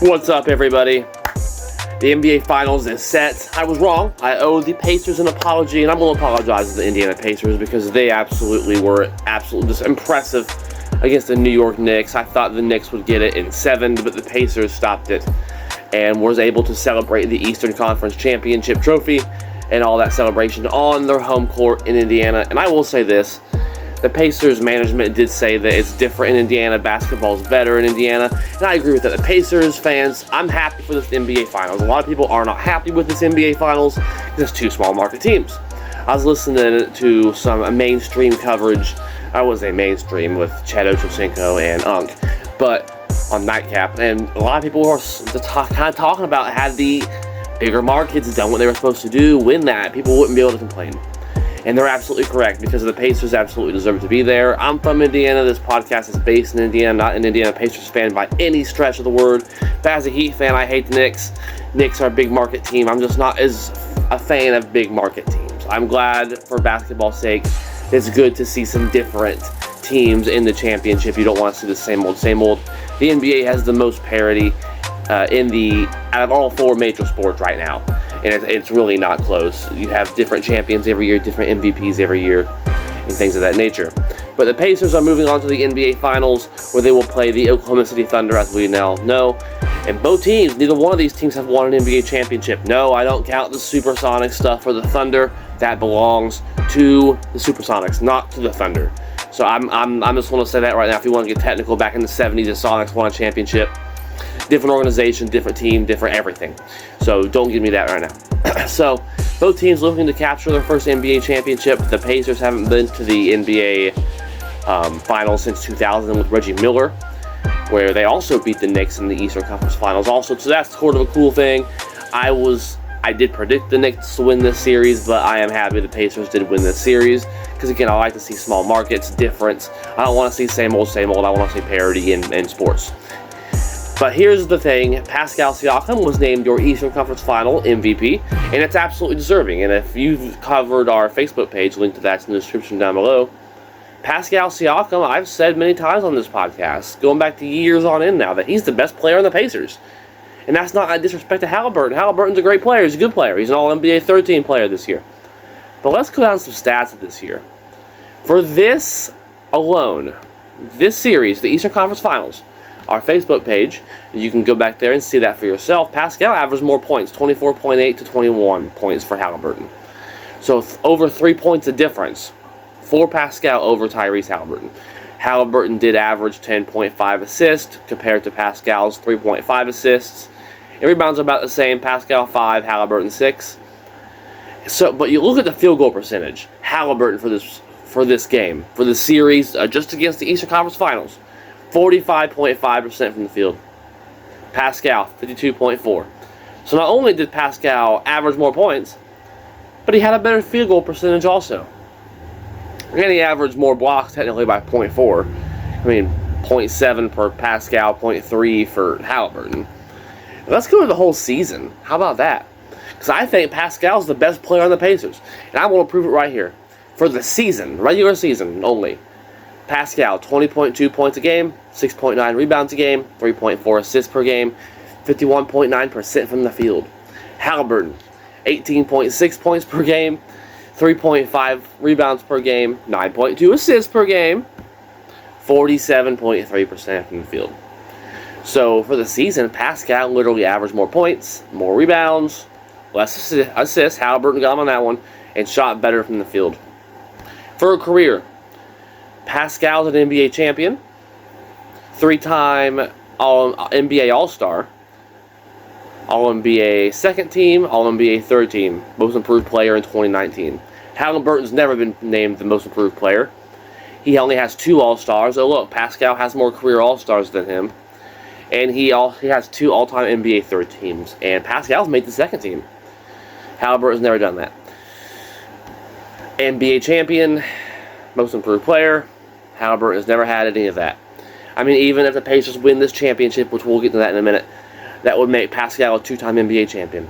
What's up, everybody? The NBA Finals is set. I was wrong. I owe the Pacers an apology, and I'm going to apologize to the Indiana Pacers because they were just impressive against the New York Knicks. I thought the Knicks would get it in 7, but the Pacers stopped it and was able to celebrate the Eastern Conference Championship trophy and all that celebration on their home court in Indiana. And I will say this. The Pacers management did say that it's different in Indiana. Basketball is better in Indiana. And I agree with that. The Pacers fans, I'm happy for this NBA Finals. A lot of people are not happy with this NBA Finals because it's two small market teams. I was listening to some mainstream coverage. I was a mainstream with Chad Ochocinco and Unk, but on Nightcap. And a lot of people were kind of talking about had the bigger markets done what they were supposed to do, win that, people wouldn't be able to complain. And they're absolutely correct because the Pacers absolutely deserve to be there. I'm from Indiana. This podcast is based in Indiana. Not an Indiana Pacers fan by any stretch of the word. But as a Heat fan, I hate the Knicks. Knicks are a big market team. I'm just not as a fan of big market teams. I'm glad for basketball's sake. It's good to see some different teams in the championship. You don't want to see the same old, same old. The NBA has the most parity out of all four major sports right now. And it's really not close. You have different champions every year, different MVPs every year, and things of that nature. But the Pacers are moving on to the NBA Finals, where they will play the Oklahoma City Thunder, as we now know. And both teams, neither one of these teams have won an NBA championship. No, I don't count the Supersonics stuff for the Thunder. That belongs to the Supersonics, not to the Thunder. So I'm just want to say that right now. If you want to get technical, back in the 70s, the Sonics won a championship. Different organization, different team, different everything. So don't give me that right now. So both teams looking to capture their first NBA championship. The Pacers haven't been to the NBA Finals since 2000 with Reggie Miller, where they also beat the Knicks in the Eastern Conference Finals also. So that's sort of a cool thing. I did predict the Knicks to win this series, but I am happy the Pacers did win this series because, again, I like to see small markets, difference. I don't want to see same old, same old. I want to see parity in sports. But here's the thing, Pascal Siakam was named your Eastern Conference Final MVP, and it's absolutely deserving. And if you've covered our Facebook page, link to that's in the description down below, Pascal Siakam, I've said many times on this podcast, going back to years on in now, that he's the best player on the Pacers. And that's not a disrespect to Halliburton. Halliburton's a great player. He's a good player. He's an All-NBA 13 player this year. But let's go down some stats of this year. For this alone, this series, the Eastern Conference Finals, our Facebook page, you can go back there and see that for yourself. Pascal averaged more points, 24.8 to 21 points for Halliburton. So over 3 points of difference for Pascal over Tyrese Halliburton. Halliburton did average 10.5 assists compared to Pascal's 3.5 assists. And rebounds are about the same. Pascal 5, Halliburton 6. So, but you look at the field goal percentage. Halliburton for this game, for the series, just against the Eastern Conference Finals. 45.5% from the field. Pascal, 52.4%. So not only did Pascal average more points, but he had a better field goal percentage also. And he averaged more blocks technically by 0.4. I mean, 0.7 for Pascal, 0.3 for Halliburton. Let's go to the whole season. How about that? Because I think Pascal's the best player on the Pacers. And I want to prove it right here. For the season, regular season only, Pascal, 20.2 points a game, 6.9 rebounds a game, 3.4 assists per game, 51.9% from the field. Halliburton, 18.6 points per game, 3.5 rebounds per game, 9.2 assists per game, 47.3% from the field. So for the season, Pascal literally averaged more points, more rebounds, less assists. Halliburton got him on that one, and shot better from the field. For a career, Pascal's an NBA champion, 3-time NBA All-Star, All-NBA second team, All-NBA third team, most improved player in 2019. Halliburton's never been named the most improved player. He only has 2 All-Stars. Oh look, Pascal has more career All-Stars than him. And he has 2 all-time NBA third teams. And Pascal's made the second team. Halliburton's never done that. NBA champion, most improved player. Halliburton has never had any of that. I mean, even if the Pacers win this championship, which we'll get to that in a minute, that would make Pascal a 2-time NBA champion.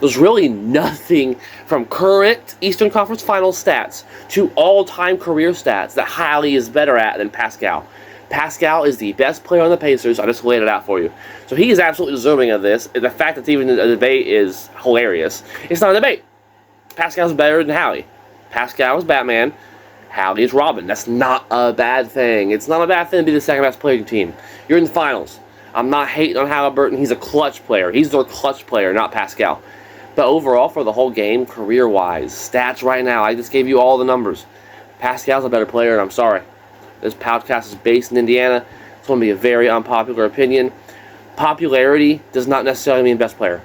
There's really nothing from current Eastern Conference Finals stats to all-time career stats that Hallie is better at than Pascal. Pascal is the best player on the Pacers. I just laid it out for you. So he is absolutely deserving of this. The fact that it's even a debate is hilarious. It's not a debate. Pascal's better than Hallie. Pascal is Batman. Hallie is Robin. That's not a bad thing. It's not a bad thing to be the second best player on your team. You're in the finals. I'm not hating on Halliburton. He's a clutch player. He's their clutch player, not Pascal. But overall, for the whole game, career-wise, stats right now, I just gave you all the numbers. Pascal's a better player, and I'm sorry. This podcast is based in Indiana. It's going to be a very unpopular opinion. Popularity does not necessarily mean best player.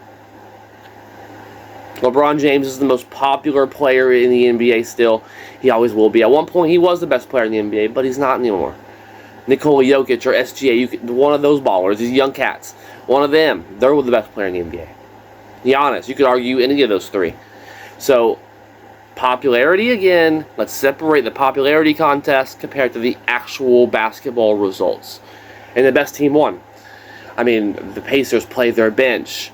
LeBron James is the most popular player in the NBA still. He always will be. At one point, he was the best player in the NBA, but he's not anymore. Nikola Jokic or SGA, one of those ballers, these young cats, one of them, they're the best player in the NBA. Giannis, you could argue any of those three. So, popularity again, let's separate the popularity contest compared to the actual basketball results. And the best team won. I mean, the Pacers play their bench.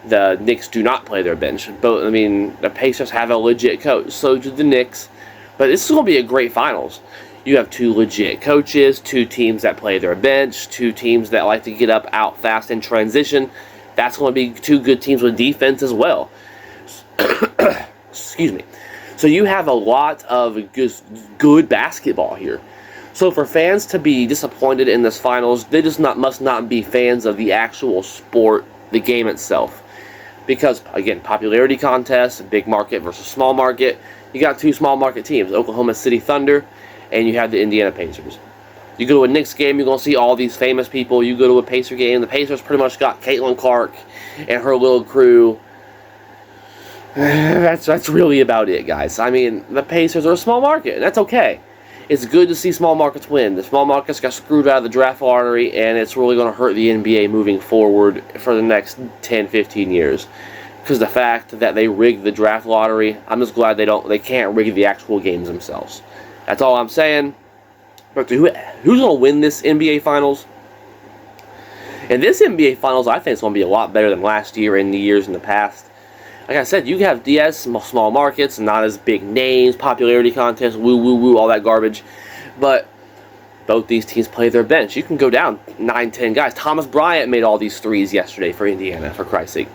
The Knicks do not play their bench. But, I mean, the Pacers have a legit coach. So do the Knicks. But this is going to be a great finals. You have two legit coaches, two teams that play their bench, two teams that like to get up, out fast, and transition. That's going to be two good teams with defense as well. Excuse me. So you have a lot of good basketball here. So for fans to be disappointed in this finals, they just must not be fans of the actual sport, the game itself. Because, again, popularity contest, big market versus small market. You got two small market teams, Oklahoma City Thunder, and you have the Indiana Pacers. You go to a Knicks game, you're going to see all these famous people. You go to a Pacer game, the Pacers pretty much got Caitlin Clark and her little crew. That's really about it, guys. I mean, the Pacers are a small market, and that's okay. It's good to see small markets win. The small markets got screwed out of the draft lottery, and it's really going to hurt the NBA moving forward for the next 10, 15 years. Because the fact that they rigged the draft lottery, I'm just glad they can't rig the actual games themselves. That's all I'm saying. But who's going to win this NBA Finals? And this NBA Finals, I think, is going to be a lot better than last year and the years in the past. Like I said, you have DS, small markets, not as big names, popularity contests, woo, all that garbage. But both these teams play their bench. You can go down 9, 10 guys. Thomas Bryant made all these threes yesterday for Indiana, for Christ's sake.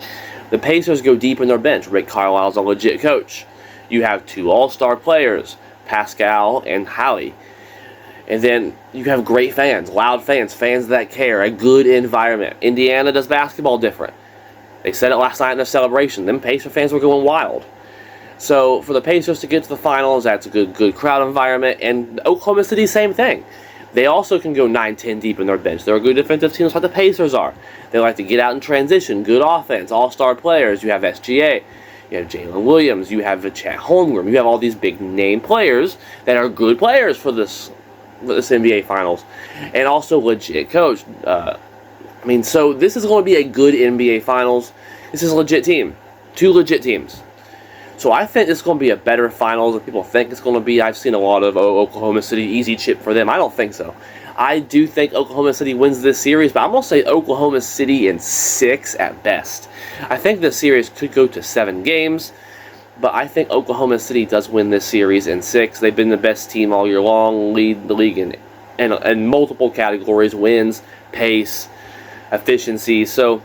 The Pacers go deep in their bench. Rick Carlisle's a legit coach. You have two all-star players, Pascal and Hallie. And then you have great fans, loud fans, fans that care, a good environment. Indiana does basketball different. They said it last night in the celebration. Them Pacer fans were going wild. So for the Pacers to get to the finals, that's a good crowd environment. And Oklahoma City, same thing. They also can go 9, 10 deep in their bench. They're a good defensive team, just like the Pacers are. They like to get out and transition, good offense, all-star players. You have SGA. You have Jalen Williams. You have Chet Holmgren. You have all these big-name players that are good players for this NBA Finals. And also legit coach. So this is going to be a good NBA Finals. This is a legit team. Two legit teams. So I think it's going to be a better Finals than people think it's going to be. I've seen a lot of Oklahoma City, easy chip for them. I don't think so. I do think Oklahoma City wins this series, but I'm going to say Oklahoma City in 6 at best. I think this series could go to 7 games, but I think Oklahoma City does win this series in 6. They've been the best team all year long, lead the league in multiple categories, wins, pace, efficiency. So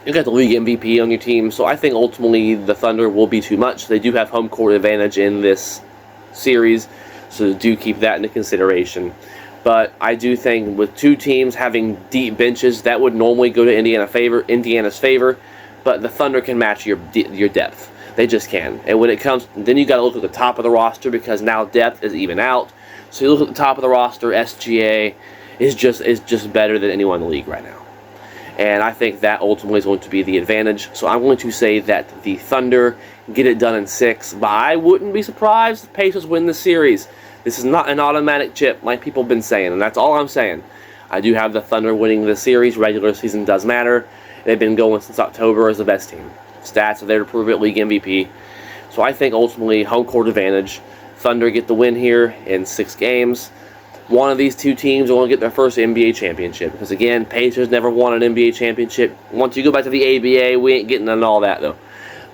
you got the league MVP on your team, so I think ultimately the Thunder will be too much. They do have home court advantage in this series, so do keep that into consideration. But I do think with two teams having deep benches, that would normally go to Indiana's favor, but the Thunder can match your depth. They just can. And when it comes, then you got to look at the top of the roster, because now depth is even out. So you look at the top of the roster, SGA is just better than anyone in the league right now. And I think that ultimately is going to be the advantage. So I'm going to say that the Thunder get it done in 6. But I wouldn't be surprised if the Pacers win the series. This is not an automatic chip like people have been saying. And that's all I'm saying. I do have the Thunder winning the series. Regular season does matter. They've been going since October as the best team. Stats are there to prove it. League MVP. So I think ultimately home court advantage. Thunder get the win here in 6 games. One of these two teams will get their first NBA championship. Because again, Pacers never won an NBA championship. Once you go back to the ABA, we ain't getting into all that though.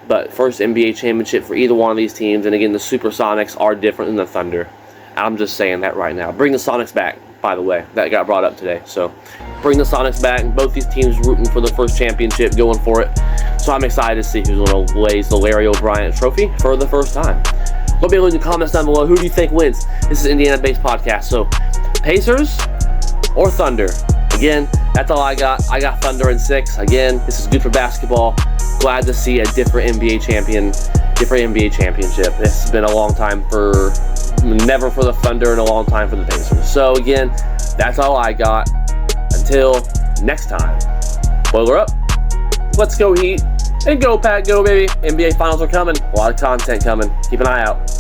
But first NBA championship for either one of these teams. And again, the Supersonics are different than the Thunder. I'm just saying that right now. Bring the Sonics back. by the way. That got brought up today. So bring the Sonics back. Both these teams rooting for the first championship, going for it. So I'm excited to see who's going to raise the Larry O'Brien trophy for the first time. Let me know in the comments down below, who do you think wins? This is Indiana-based podcast. So Pacers or Thunder? Again, that's all I got. I got Thunder in 6. Again, this is good for basketball. Glad to see a different NBA championship. This has been a long time never for the Thunder and a long time for the Pacers. So again, that's all I got. Until next time, boiler up. Let's go Heat and go Pack, go baby. NBA Finals are coming. A lot of content coming. Keep an eye out.